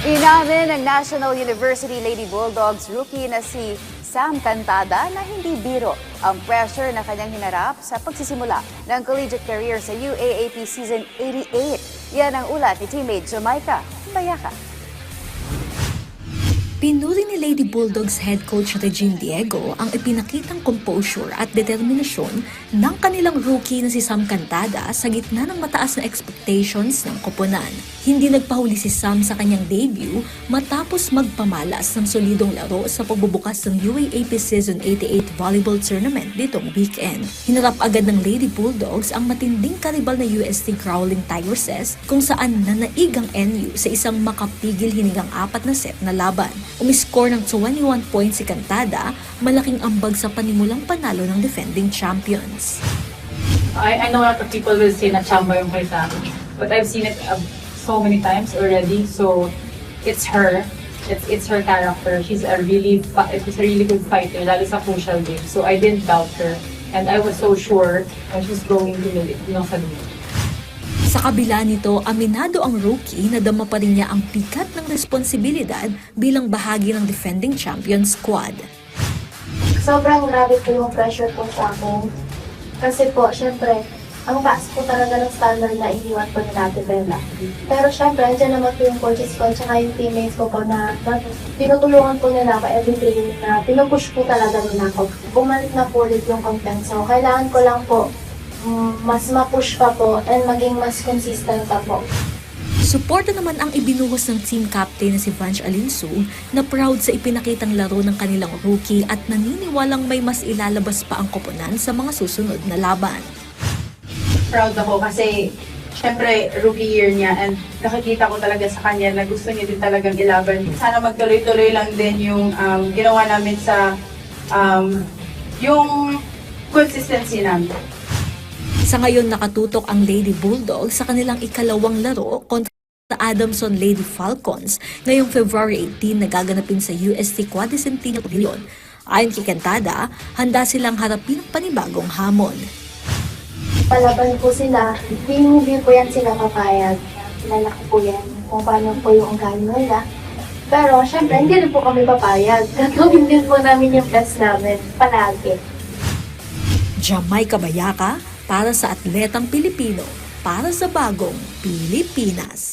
Inamin ng National University Lady Bulldogs rookie na si Sam Cantada na hindi biro ang pressure na kanyang hinarap sa pagsisimula ng collegiate career sa UAAP Season 88. Yan ang ulat ni teammate Jamaica Bayaka. Pinuri ni Lady Bulldogs head coach Regine Diego ang ipinakitang composure at determinasyon ng kanilang rookie na si Sam Cantada sa gitna ng mataas na expectations ng koponan. Hindi nagpahuli si Sam sa kanyang debut matapos magpamalas ng solidong laro sa pagbubukas ng UAAP Season 88 Volleyball Tournament nitong weekend. Hinarap agad ng Lady Bulldogs ang matinding karibal na UST Growling Tigresses kung saan nanaig ang NU sa isang makapigil hinigang 4 na set na laban. Umiscore ng 21 points si Cantada, malaking ambag sa panimulang panalo ng defending champions. I know a lot of people will say na chamba yung kay Sam, but I've seen it so many times already. So it's her, it's her character. She's a really good fighter, lalo sa crucial game. So I didn't doubt her, and I was so sure that she's going to win it, sa dulo. Sa kabila nito, aminado ang rookie na dama pa rin niya ang pikat ng responsibilidad bilang bahagi ng defending champion squad. Sobrang grabe po yung pressure po sa akin. Kasi po, syempre, ang taas po talaga ng standard na iniwan po ni Ate Bella. Pero syempre, andyan naman po yung coaches ko at yung teammates ko po na tinutulungan po nila ako every training na pinupush po talaga nila ako. Bumalik na po ulit yung confiance. So, kailangan ko lang po mas ma-push pa po and maging mas consistent pa po. Suporta naman ang ibinuhos ng team captain na si Vange Alinsu na proud sa ipinakitang laro ng kanilang rookie at naniniwalang may mas ilalabas pa ang koponan sa mga susunod na laban. Proud ako kasi syempre rookie year niya, and nakikita ko talaga sa kanya na gusto niya din talagang ilaban. Sana magtuloy-tuloy lang din yung ginawa namin sa yung consistency namin. Sa ngayon nakatutok ang Lady Bulldogs sa kanilang ikalawang laro kontra Adamson Lady Falcons ngayong February 18 na gaganapin sa UST Quadricentennial Pavilion. Ayon kay Cantada, handa silang harapin ang panibagong hamon. Palaban po sila, hindi po yan sila papayag. Kilala ko po yan kung paano po yung ugali nila. Pero syempre, hindi rin po kami papayag. Gagawin din po namin yung best namin, palagi. Jamaica Bayaka para sa atletang Pilipino, para sa bagong Pilipinas.